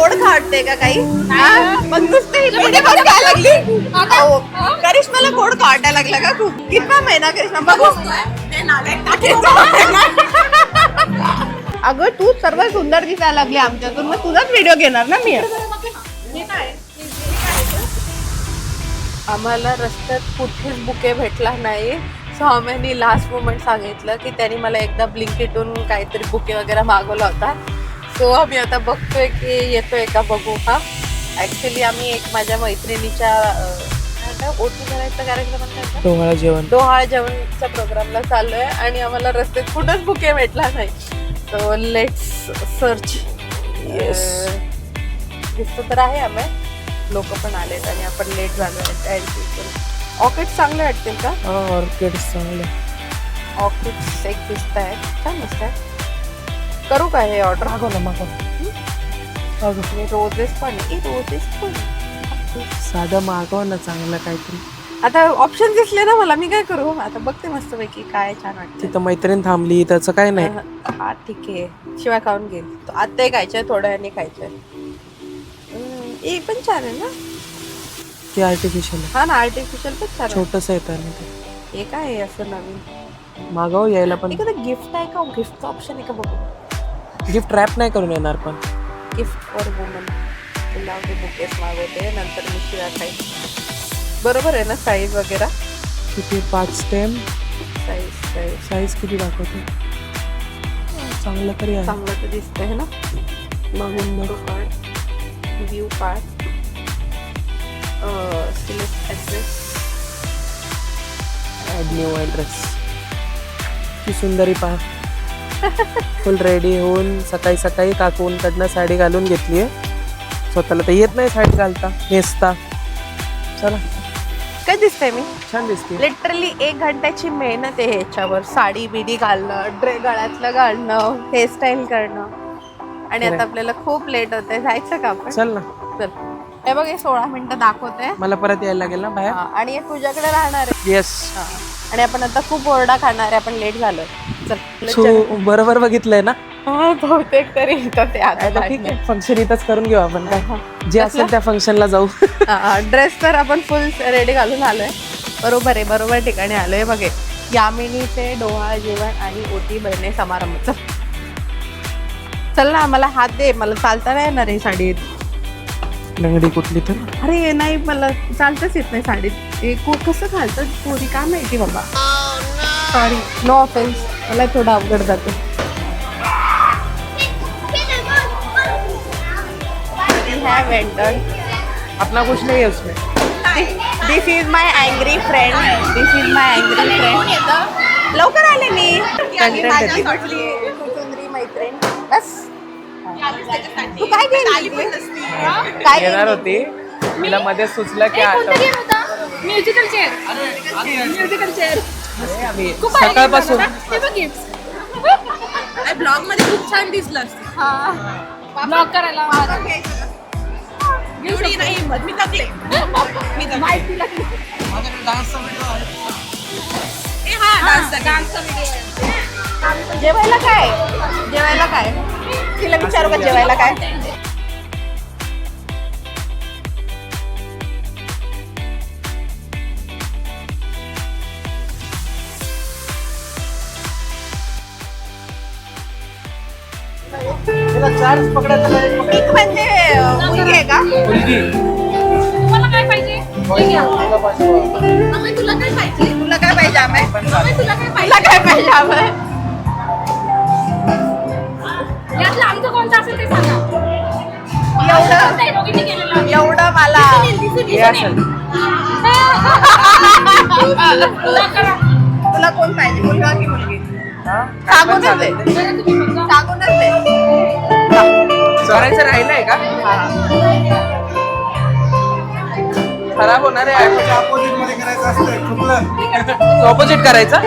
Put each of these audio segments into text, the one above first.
गोड खाटते का काही? मग नुसते पेढे बस काय लागली? अहो, करिश्माला गोड खाटायला लागला का खूप? कितना महिना करिश्मा बघू. अगं तू सर्वात सुंदर दिसायला लागली आमच्यातून, मग तुझाच व्हिडिओ घेणार ना मी. आम्हाला रस्त्यात कुठेच बुके भेटला नाही, सो आम्ही लास्ट मोमेंट सांगितलं की त्यांनी मला एकदा ब्लिंकिटून काहीतरी बुके वगैरे मागवला होता. सो आम्ही आता बघतोय की येतोय का बघू. हा ऍक्च्युली आम्ही एक माझ्या मैत्रिणीच्या ओटी भरायचा कार्यक्रम डोहाळ जेवणच्या प्रोग्रामला चाललोय आणि आम्हाला रस्त्यात कुठंच बुके भेटला नाही. So let's search. दिसत तर आहे आम्ही, लोक पण आलेत आणि आपण लेट झालोय. ऑर्किड्स चांगले वाटतील का? ऑर्किड्स चांगले. ऑर्किड्स एक दिसत आहेत, छान दिसत आहेत. करू काय हे ऑर्डर? मागव. रोजेस पण साधं मागव ना चांगलं काहीतरी. आता ऑप्शन दिसले ना मला, मी काय करू? आता बघते मस्त पैकी काय छान वाटतं. तिथं मैत्रीण थांबली त्याचं काय नाही. हा ठीक आहे, शिवाय खाऊन घेईल. आता खायचंय, थोड्या वेळाने खायचंय. हे पण छान आहे ना, ते आर्टिफिशियल. हा ना, आर्टिफिशियल पण छान. छोटस येतं ना ते. हे काय आहे असं नवीन? मागव यायला पण. एखादं गिफ्ट आहे का? गिफ्टचं ऑप्शन आहे का बघू. गिफ्ट रॅप नाही करून येणार पण. Gift for woman. तुला बुकेस मागवते, नंतर मी शिवाय खाईन. बरोबर आहे ना साईज वगैरे? किती? 5 स्टेम. साईज किती दाखवते? चांगलं तरी आहे. चांगलं तर दिसतंय ना. बघून view card, select address, add new address. ती सुंदरी पहा. फुल रेडी होऊन सकाळी सकाळी काकूंकडनं साडी घालून घेतली आहे. स्वतःला तर येत नाही साडी घालता नेसता. चला, काय दिसतंय मी? छान दिसते. लिटरली 1 घंट्याची मेहनत आहे ह्याच्यावर. साडी बिडी घालणं, गळ्यातलं घालणं, हेअरस्टाईल करणं, आणि आता आपल्याला खूप लेट होतंय. जायचं का आपण? चल ना. चल. हे बघ, हे 16 मिनिटं दाखवते. मला परत यायला लागेल ना बाहेर. आणि हे तुझ्याकडे राहणार आहे. येस. आणि आपण आता खूप ओरडा खाणार आहे, आपण लेट झालोय. सो बरोबर बघितलंय ना. बहुतेक तरी इथं ते आता ठीक आहे, फंक्शन इथंच करून घेऊ आपण. काय जे असेल त्या फंक्शनला जाऊ. ड्रेस तर आपण फुल रेडी घालून आलोय. बरोबर आहे, बरोबर ठिकाणी आलोय. बघे, यामिनीचे डोहाळ जेवण आणि ओटी भरणे समारंभ. चल ना, मला हात दे, मला चालता नाही येणार आहे साडीत. लंगडी कुठली तर? अरे नाही, मला चालताच येत नाही साडीत. हे कसं घालतात पोरी काय माहिती बाबा. सॉरी, नो ऑफेन्स, मला थोडं अवघड जातो. अपना कुछ नहीं है उसमें. दिस इज माय अँग्री फ्रेंड. लवकर आले मी. माझी कुठली मैत्रीण. बस, तू काय काय घेणार होती? तिला मध्ये सुचलं की म्युझिकल चेअर. आम्ही सकाळपासून ब्लॉग मध्ये खूप छान दिसलं असतं. ब्लॉग करायला एवढी नाही हिंमत, मी थकले. जेवायला काय? तिला विचारू का जेवायला काय? चार्ज पकडायचा. एक म्हणजे मुलगी आहे का? तुम्हाला काय पाहिजे? तुला काय पाहिजे आम्ही? तुला काय पाहिजे आम्ही? यातलं आमचं कोणतं असेल ते सांगा. एवढं मला हे असेल. तुला कोण पाहिजे, मुलगा की मुलगी? सांगून करायचं राहिलंय का? खराब होणार आहे. ऑपोजिट मध्ये करायचं असतं, चुकलं. ऑपोजिट करायचा.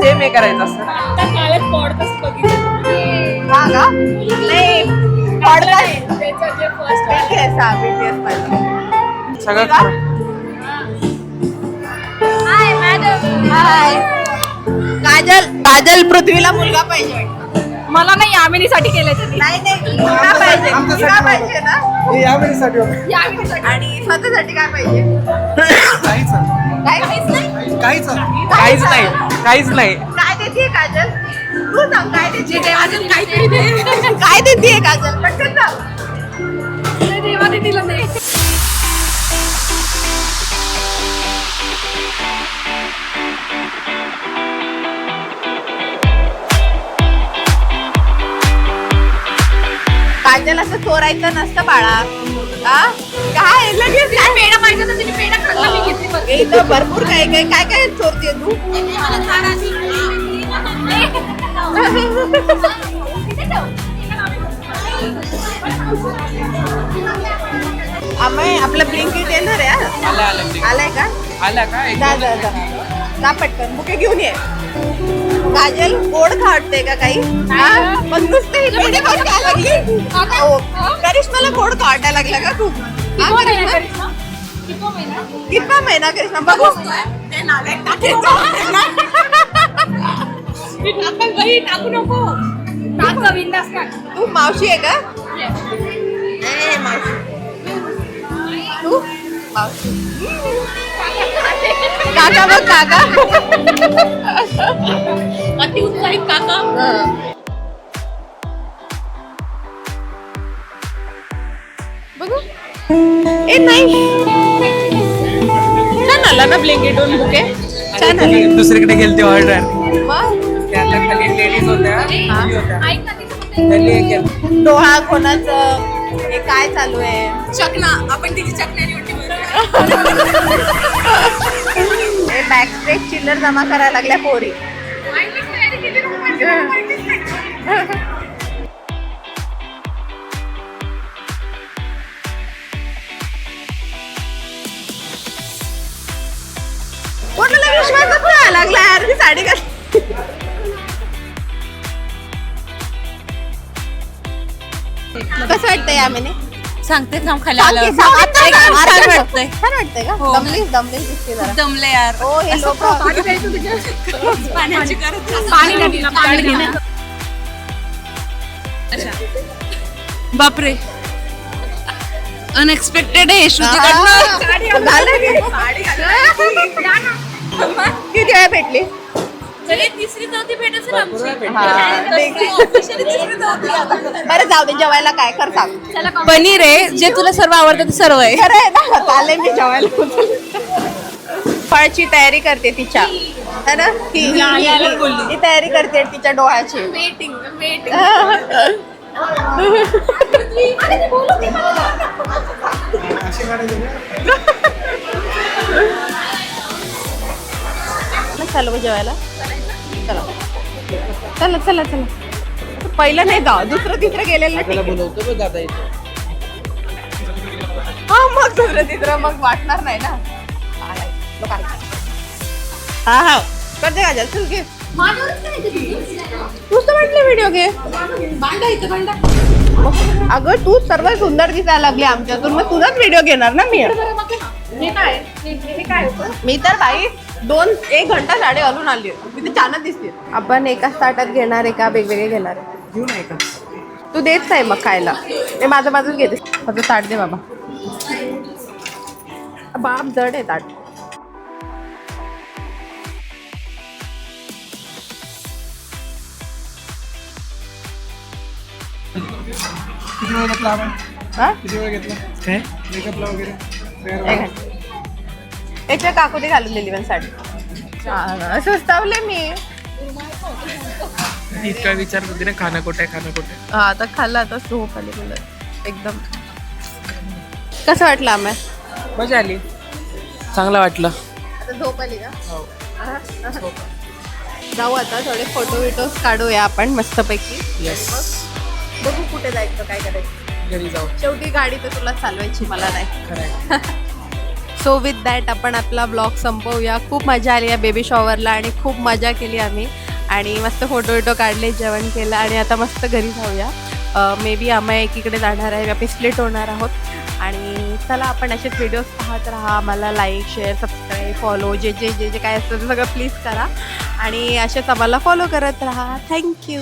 सेम हे करायचं असतं. पॉडकास्ट बघितलं. हा का? नाही, पॉडकास्ट. त्याचं जे फर्स्ट BTS पाहिजे. सगळं हाय मॅडम. हाय. काजल पृथ्वीला मुलगा पाहिजे वाटतं. मला नाही यामिनीसाठी केलंय त्यांनी. नाही मुलगा पाहिजे. मुलगा पाहिजे ना. हे यावेळीसाठी होतं. यामिनीसाठी. आणि स्वतःसाठी काय पाहिजे? काहीच काहीच नाही. काहीच काहीच नाही काय देतीये काजल? तू सांग काय देतीये? देवाचं काहीतरी दे. काय देतीये काजल? पटकन सांग. ते देवाने दिलं नाही. काजल असं चोरायचं नसतं बाळा. आ? काय लगेच काय? पेढा पाहिजे तर तिने पेढा खाल्ला मी घेतली बरं. इथं भरपूर काय काय काय काय चोरते तू. आम्ही आपलं ब्लिंकिट येणार आहे हा? आलाय का? आला का जा पटकन बुके घेऊन ये. काजल गोड खावडते का काही? हा? पण नुसते हे पेढे खाऊन काय लागली? हो. करिश्माला गोड खावडायला लागला का खूप? हा, कितवा महिना करिश्मा? करिश्मा? कितवा महिना? कितना महिना करिश्मा बघू. मी टाकल बाई, टाकू नको. टाक गं, बिनधास्त टाक. तू मावशी आहे का? ए, मावशी. तू मावशी. काका बघ काका. अति उत्साहित काका. बघू. ए नाही. छान आला ना ब्लिंकिटून बुके. छान आला. दुसरीकडे गेलते ऑर्डर मग त्याला खाली लेडीज होत्या मुली होत्या. ऐक ना तिचं म्हणते. त्यांनी हे केलं. डोहा कोणाचं हे काय चालू आहे? चकना आपण तिची चकण्याची उलटी मारू. हे बॅकस्टेज चिल्लर जमा करायला लागल्या पोरी. ऐकलीच नाही, अरे किती रुपये ऐकलीच नाही. कोणाला विश्वासच नाही लागला यार ती साडी घातली. कसं वाटतंय यामिनी? सांगते थांब खाली सांग की, आल्यावर. सांग. आता एक सांग. छान आता वाटतंय. छान वाटतंय का? हो. दमलीच दिसते जरा. दमले यार. ओ हे लोक पाणी द्यायचं तुझ्या. पाण्याची गरज आहे. पाणी द्या तिला, पाणी द्या. बापरे अनएक्सपेक्टेड आहे श्रुतीकडनं. झालं की? किती वेळा भेटली? तरी तिसरी चौथी भेट असेल आमची. बरं जाऊ दे जेवायला काय कर सांग. पनीर आहे जे तुला सर्व आवडतं ते सर्व आहे. खरं आहे ना चालेल मी जेवायला. फळची तयारी करते तिच्या है ना ही तयारी करते तिच्या डोळ्याची. Waiting waiting. अशी गाडी देऊ. चालू जेवायला. चला चला चला चला. पहिलं नाही जा दुसरं तिसरं गेलेलं आपल्याला नाही. बोलवतो बघ दादा इथे. हा मग दुसरं तिसरं मग वाटणार नाही ना. हा हा करते काजल चल घे. तूच तर म्हटलं व्हिडिओ घे. भांडा इथं भांडा. अगं तू सर्वात सुंदर दिसायला लागली आमच्यातून मग तुझाच व्हिडिओ घेणार ना मी. हे काय हे काय होतं? मी तर बाई 1 घंटा साडी घालून आली मी तर छानच दिसते. आपण एकाच ताटात घेणार आहे का वेगवेगळे घेणार आहे? घेऊ नाही का तू देत आहे मग खायला. ते माझंच घेते. माझं ताट दे बाबा. बाप जड आहे ताट. किती वेळ घेतला आपण? हा किती वेळ घेतला काय मेकअपला वगैरे तयार एक व्हायला? घंटा. याच्या काकुती घालून दिली पण साडी. सुस्तावले मी. इतका विचार होती ना खाना कुठे खाना कुठे. हा आता खाल्ला आता झोप आली मला एकदम. कसं वाटलं आम्ही? मजा आली चांगलं वाटलं. आता झोप आली का? जाऊ आता थोडे फोटो विटोस काढूया आपण मस्तपैकी. येस बघू कुठे जायचं काय करायचं. घरी जाऊ. शेवटी गाडी तर तुला चालवायची मला नाही. खरं सो विथ दॅट आपण आपला ब्लॉग संपवूया. खूप मजा आली या बेबी शॉवरला आणि खूप मजा केली आम्ही आणि मस्त फोटो विटो काढले जेवण केलं आणि आता मस्त घरी जाऊया. मे बी आम्ही एकीकडे जाणार आहे आम्ही स्प्लिट होणार आहोत आणि चला आपण असेच व्हिडिओज पाहत राहा. आम्हाला लाईक शेअर सबस्क्राईब फॉलो जे जे जे जे काय असतं ते सगळं प्लीज करा आणि असेच आम्हाला फॉलो करत राहा. थँक्यू.